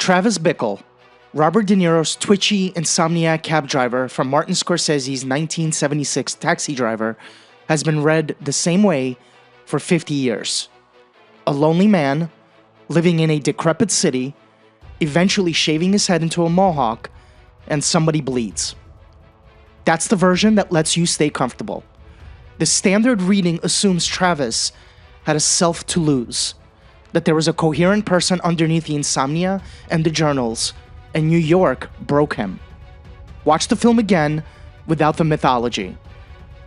Travis Bickle, Robert De Niro's twitchy, insomniac cab driver from Martin Scorsese's 1976 Taxi Driver, has been read the same way for 50 years. A lonely man, living in a decrepit city, eventually shaving his head into a mohawk, and somebody bleeds. That's the version that lets you stay comfortable. The standard reading assumes Travis had a self to lose, that there was a coherent person underneath the insomnia and the journals, and New York broke him. Watch the film again without the mythology.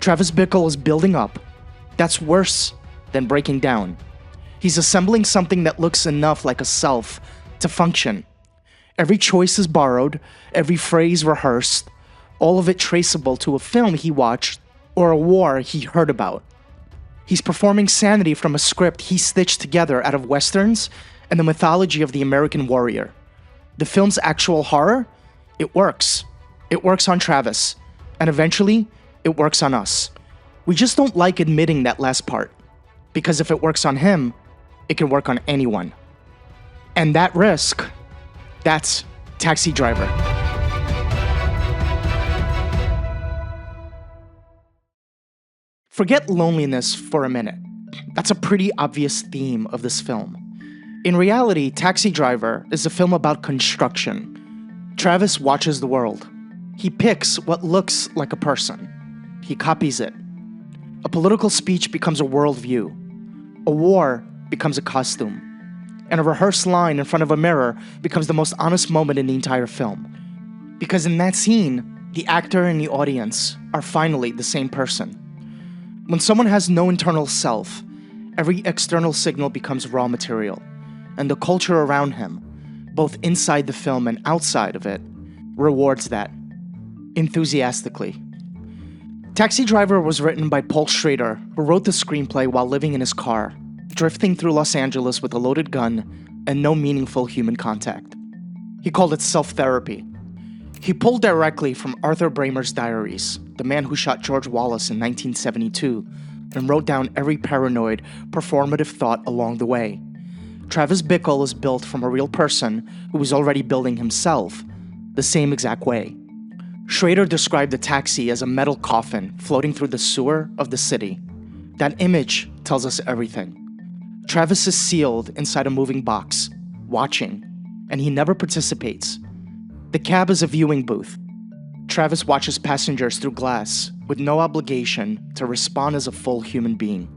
Travis Bickle is building up. That's worse than breaking down. He's assembling something that looks enough like a self to function. Every choice is borrowed, every phrase rehearsed, all of it traceable to a film he watched or a war he heard about. He's performing sanity from a script he stitched together out of westerns and the mythology of the American warrior. The film's actual horror? It works. It works on Travis, and eventually, it works on us. We just don't like admitting that last part, because if it works on him, it can work on anyone. And that risk, that's Taxi Driver. Forget loneliness for a minute. That's a pretty obvious theme of this film. In reality, Taxi Driver is a film about construction. Travis watches the world. He picks what looks like a person. He copies it. A political speech becomes a worldview. A war becomes a costume. And a rehearsed line in front of a mirror becomes the most honest moment in the entire film. Because in that scene, the actor and the audience are finally the same person. When someone has no internal self, every external signal becomes raw material, and the culture around him, both inside the film and outside of it, rewards that, enthusiastically. Taxi Driver was written by Paul Schrader, who wrote the screenplay while living in his car, drifting through Los Angeles with a loaded gun and no meaningful human contact. He called it self-therapy. He pulled directly from Arthur Bramer's diaries, the man who shot George Wallace in 1972, and wrote down every paranoid, performative thought along the way. Travis Bickle is built from a real person who was already building himself the same exact way. Schrader described the taxi as a metal coffin floating through the sewer of the city. That image tells us everything. Travis is sealed inside a moving box, watching, and he never participates. The cab is a viewing booth. Travis watches passengers through glass with no obligation to respond as a full human being.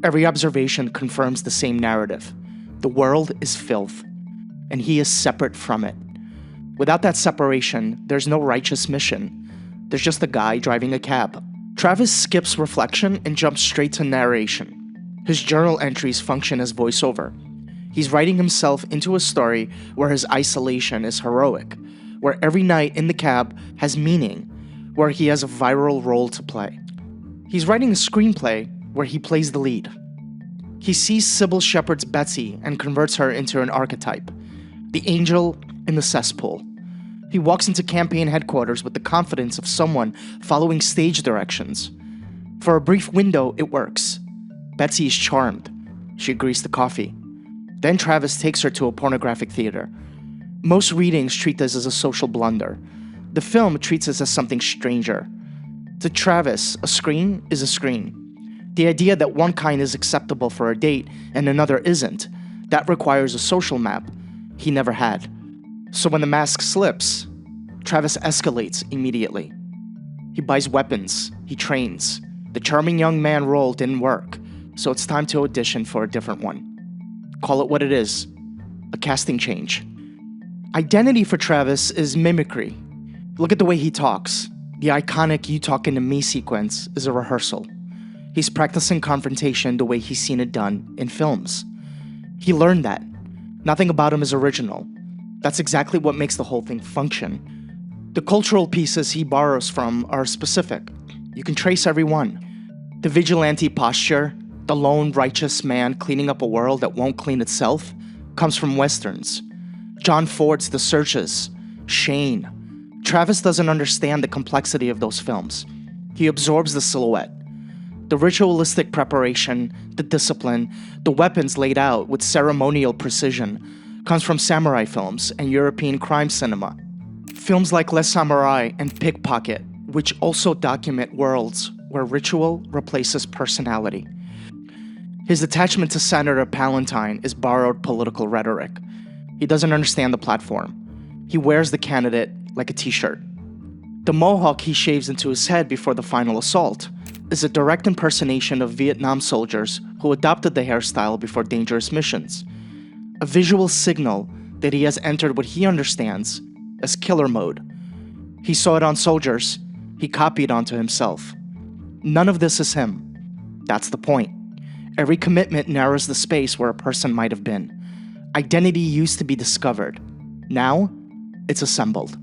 Every observation confirms the same narrative. The world is filth, and he is separate from it. Without that separation, there's no righteous mission. There's just a guy driving a cab. Travis skips reflection and jumps straight to narration. His journal entries function as voiceover. He's writing himself into a story where his isolation is heroic, where every night in the cab has meaning, where he has a viral role to play. He's writing a screenplay where he plays the lead. He sees Sybil Shepherd's Betsy and converts her into an archetype, the angel in the cesspool. He walks into campaign headquarters with the confidence of someone following stage directions. For a brief window, it works. Betsy is charmed. She agrees to coffee. Then Travis takes her to a pornographic theater. Most readings treat this as a social blunder. The film treats this as something stranger. To Travis, a screen is a screen. The idea that one kind is acceptable for a date and another isn't, that requires a social map he never had. So when the mask slips, Travis escalates immediately. He buys weapons, he trains. The charming young man role didn't work, so it's time to audition for a different one. Call it what it is, a casting change. Identity for Travis is mimicry. Look at the way he talks. The iconic "you talking to me" sequence is a rehearsal. He's practicing confrontation the way he's seen it done in films. He learned that. Nothing about him is original. That's exactly what makes the whole thing function. The cultural pieces he borrows from are specific. You can trace every one. The vigilante posture, the lone righteous man cleaning up a world that won't clean itself, comes from westerns. John Ford's The Searchers, Shane. Travis doesn't understand the complexity of those films. He absorbs the silhouette. The ritualistic preparation, the discipline, the weapons laid out with ceremonial precision comes from samurai films and European crime cinema. Films like Les Samurai and Pickpocket, which also document worlds where ritual replaces personality. His attachment to Senator Palantine is borrowed political rhetoric. He doesn't understand the platform. He wears the candidate like a t-shirt. The mohawk he shaves into his head before the final assault is a direct impersonation of Vietnam soldiers who adopted the hairstyle before dangerous missions. A visual signal that he has entered what he understands as killer mode. He saw it on soldiers, he copied onto himself. None of this is him. That's the point. Every commitment narrows the space where a person might have been. Identity used to be discovered. Now, it's assembled.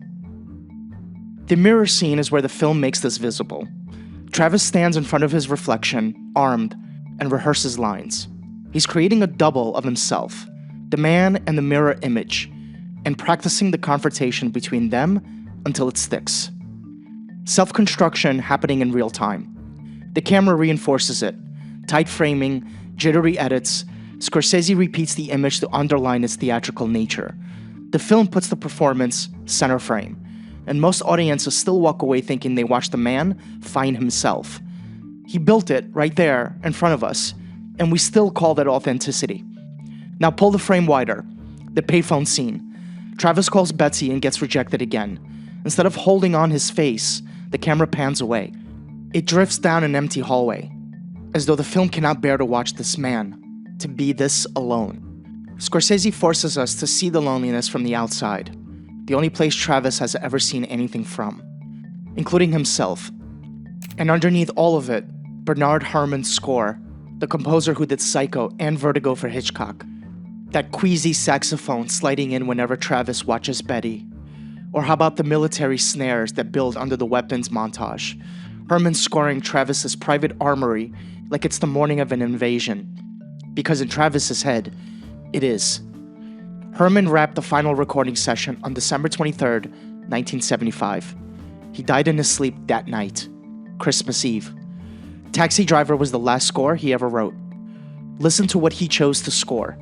The mirror scene is where the film makes this visible. Travis stands in front of his reflection, armed, and rehearses lines. He's creating a double of himself, the man and the mirror image, and practicing the confrontation between them until it sticks. Self-construction happening in real time. The camera reinforces it. Tight framing, jittery edits, Scorsese repeats the image to underline its theatrical nature. The film puts the performance center frame, and most audiences still walk away thinking they watched the man find himself. He built it right there in front of us, and we still call that authenticity. Now pull the frame wider. The payphone scene. Travis calls Betsy and gets rejected again. Instead of holding on his face, the camera pans away. It drifts down an empty hallway, as though the film cannot bear to watch this man, to be this alone. Scorsese forces us to see the loneliness from the outside, the only place Travis has ever seen anything from, including himself. And underneath all of it, Bernard Herrmann's score, the composer who did Psycho and Vertigo for Hitchcock. That queasy saxophone sliding in whenever Travis watches Betty. Or how about the military snares that build under the weapons montage? Herrmann scoring Travis's private armory like it's the morning of an invasion. Because in Travis's head, it is. Herrmann wrapped the final recording session on December 23rd, 1975. He died in his sleep that night, Christmas Eve. Taxi Driver was the last score he ever wrote. Listen to what he chose to score.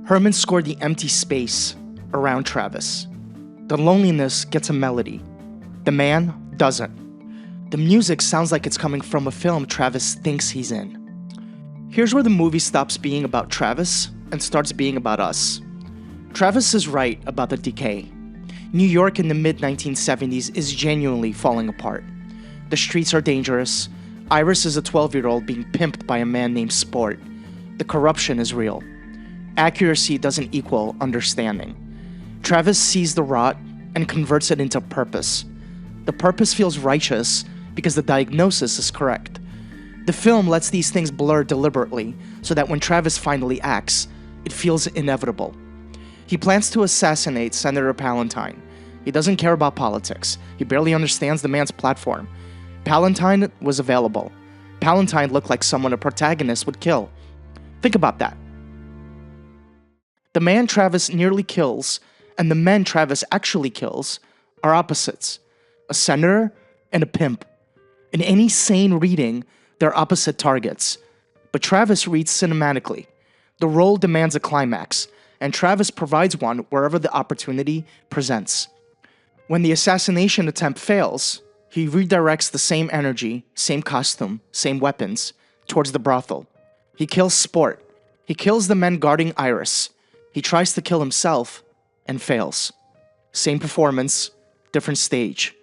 Herrmann scored the empty space around Travis. The loneliness gets a melody. The man doesn't. The music sounds like it's coming from a film Travis thinks he's in. Here's where the movie stops being about Travis and starts being about us. Travis is right about the decay. New York in the mid-1970s is genuinely falling apart. The streets are dangerous. Iris is a 12-year-old being pimped by a man named Sport. The corruption is real. Accuracy doesn't equal understanding. Travis sees the rot and converts it into purpose. The purpose feels righteous because the diagnosis is correct. The film lets these things blur deliberately so that when Travis finally acts, it feels inevitable. He plans to assassinate Senator Palantine. He doesn't care about politics. He barely understands the man's platform. Palantine was available. Palantine looked like someone a protagonist would kill. Think about that. The man Travis nearly kills and the men Travis actually kills are opposites. A senator and a pimp. In any sane reading, they're opposite targets. But Travis reads cinematically. The role demands a climax, and Travis provides one wherever the opportunity presents. When the assassination attempt fails, he redirects the same energy, same costume, same weapons, towards the brothel. He kills Sport. He kills the men guarding Iris. He tries to kill himself and fails. Same performance, different stage.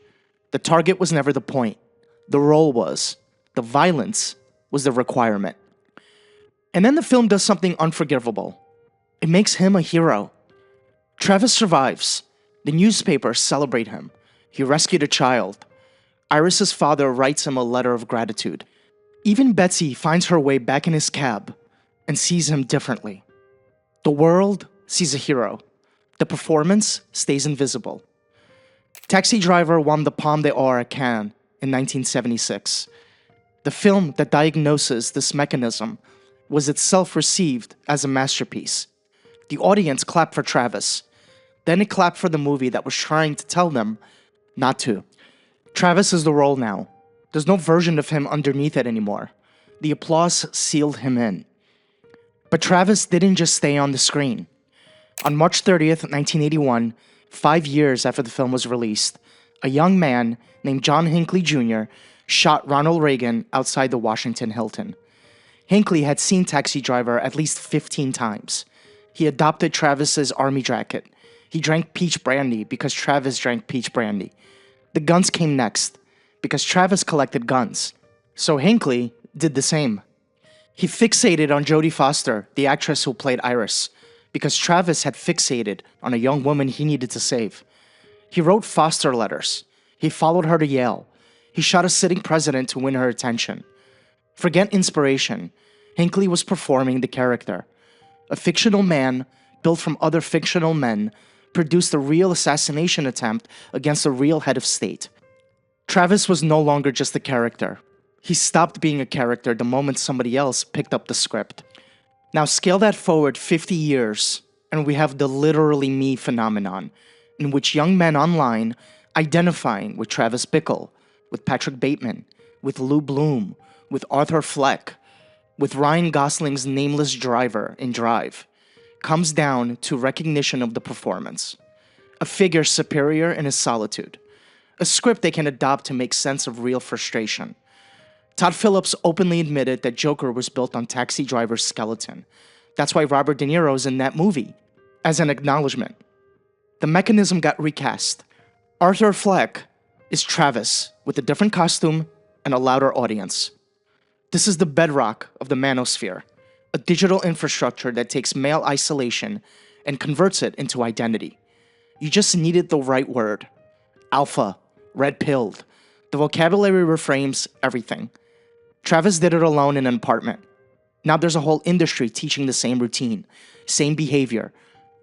The target was never the point. The role was. The violence was the requirement. And then the film does something unforgivable. It makes him a hero. Travis survives. The newspapers celebrate him. He rescued a child. Iris's father writes him a letter of gratitude. Even Betsy finds her way back in his cab and sees him differently. The world sees a hero. The performance stays invisible. Taxi Driver won the Palme d'Or at Cannes in 1976. The film that diagnoses this mechanism was itself received as a masterpiece. The audience clapped for Travis. Then it clapped for the movie that was trying to tell them not to. Travis is the role now. There's no version of him underneath it anymore. The applause sealed him in. But Travis didn't just stay on the screen. On March 30th, 1981, 5 years after the film was released, a young man named John Hinckley Jr. shot Ronald Reagan outside the Washington Hilton. Hinckley had seen Taxi Driver at least 15 times. He adopted Travis's army jacket. He drank peach brandy because Travis drank peach brandy. The guns came next, because Travis collected guns. So Hinckley did the same. He fixated on Jodie Foster, the actress who played Iris, because Travis had fixated on a young woman he needed to save. He wrote Foster letters. He followed her to Yale. He shot a sitting president to win her attention. Forget inspiration. Hinckley was performing the character. A fictional man, built from other fictional men, produced a real assassination attempt against a real head of state. Travis was no longer just a character. He stopped being a character the moment somebody else picked up the script. Now scale that forward 50 years, and we have the literally me phenomenon, in which young men online identifying with Travis Bickle, with Patrick Bateman, with Lou Bloom, with Arthur Fleck, with Ryan Gosling's nameless driver in Drive, comes down to recognition of the performance. A figure superior in his solitude. A script they can adopt to make sense of real frustration. Todd Phillips openly admitted that Joker was built on Taxi Driver's skeleton. That's why Robert De Niro's in that movie, as an acknowledgement. The mechanism got recast. Arthur Fleck is Travis, with a different costume and a louder audience. This is the bedrock of the manosphere, a digital infrastructure that takes male isolation and converts it into identity. You just needed the right word. Alpha, red-pilled. The vocabulary reframes everything. Travis did it alone in an apartment. Now there's a whole industry teaching the same routine, same behavior,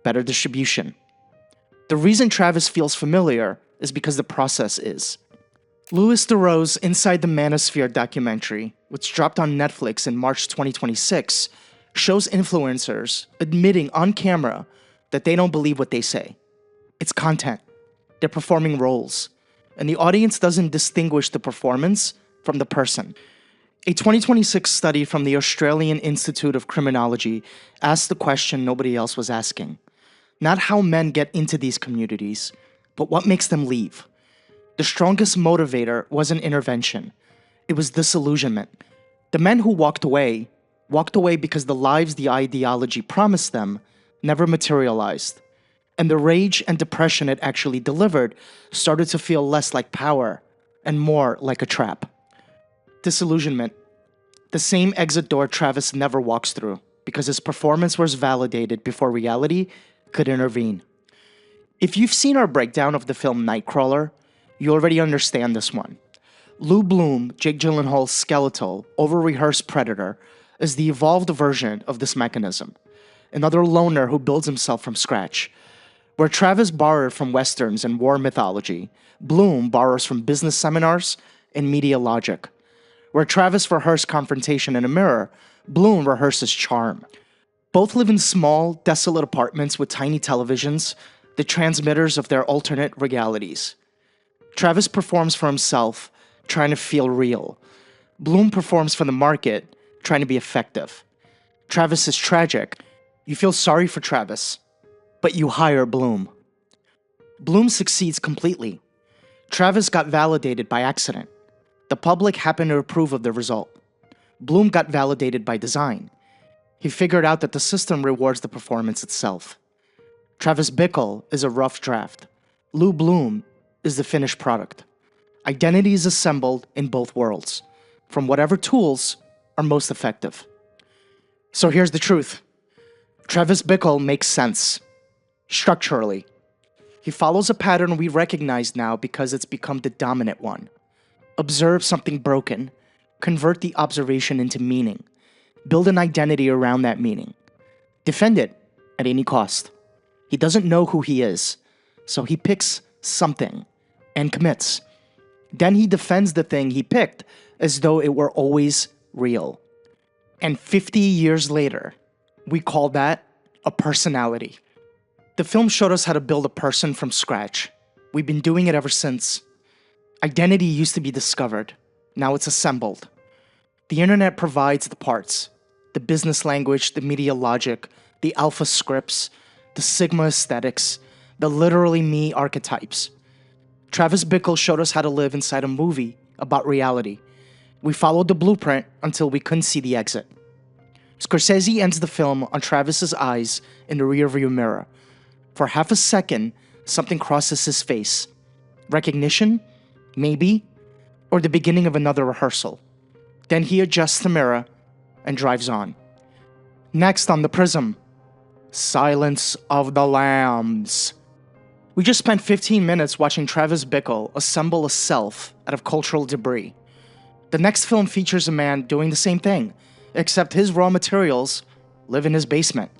better distribution. The reason Travis feels familiar is because the process is. Louis Theroux's Inside the Manosphere documentary, which dropped on Netflix in March 2026, shows influencers admitting on camera that they don't believe what they say. It's content. They're performing roles. And the audience doesn't distinguish the performance from the person. A 2026 study from the Australian Institute of Criminology asked the question nobody else was asking. Not how men get into these communities, but what makes them leave. The strongest motivator wasn't intervention. It was disillusionment. The men who walked away because the lives the ideology promised them never materialized. And the rage and depression it actually delivered started to feel less like power and more like a trap. Disillusionment. The same exit door Travis never walks through because his performance was validated before reality could intervene. If you've seen our breakdown of the film Nightcrawler, you already understand this one. Lou Bloom, Jake Gyllenhaal's skeletal, over-rehearsed predator, is the evolved version of this mechanism. Another loner who builds himself from scratch. Where Travis borrowed from westerns and war mythology, Bloom borrows from business seminars and media logic. Where Travis rehearsed confrontation in a mirror, Bloom rehearses charm. Both live in small, desolate apartments with tiny televisions, the transmitters of their alternate realities. Travis performs for himself, trying to feel real. Bloom performs for the market, trying to be effective. Travis is tragic. You feel sorry for Travis, but you hire Bloom. Bloom succeeds completely. Travis got validated by accident. The public happened to approve of the result. Bloom got validated by design. He figured out that the system rewards the performance itself. Travis Bickle is a rough draft. Lou Bloom is the finished product. Identity is assembled in both worlds, from whatever tools are most effective. So here's the truth. Travis Bickle makes sense. Structurally. He follows a pattern we recognize now because it's become the dominant one. Observe something broken, convert the observation into meaning, build an identity around that meaning, defend it at any cost. He doesn't know who he is, so he picks something and commits. Then he defends the thing he picked as though it were always real. And 50 years later, we call that a personality. The film showed us how to build a person from scratch. We've been doing it ever since. Identity used to be discovered. Now it's assembled. The internet provides the parts, the business language, the media logic, the alpha scripts, the Sigma aesthetics, the literally me archetypes. Travis Bickle showed us how to live inside a movie about reality. We followed the blueprint until we couldn't see the exit. Scorsese ends the film on Travis's eyes in the rearview mirror. For half a second, something crosses his face. Recognition? Maybe? Or the beginning of another rehearsal. Then he adjusts the mirror and drives on. Next on the Prism, Silence of the Lambs. We just spent 15 minutes watching Travis Bickle assemble a self out of cultural debris. The next film features a man doing the same thing, except his raw materials live in his basement.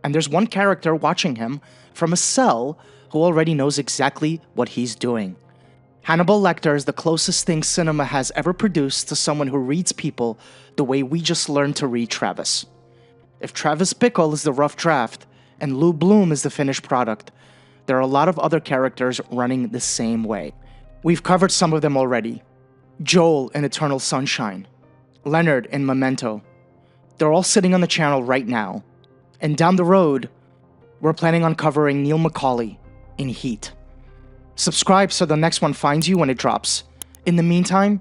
And there's one character watching him from a cell who already knows exactly what he's doing. Hannibal Lecter is the closest thing cinema has ever produced to someone who reads people the way we just learned to read Travis. If Travis Bickle is the rough draft and Lou Bloom is the finished product, there are a lot of other characters running the same way. We've covered some of them already. Joel in Eternal Sunshine, Leonard in Memento. They're all sitting on the channel right now. And down the road, we're planning on covering Neil McCauley in Heat. Subscribe so the next one finds you when it drops. In the meantime,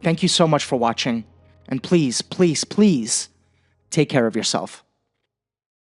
thank you so much for watching. And please, please, please, take care of yourself.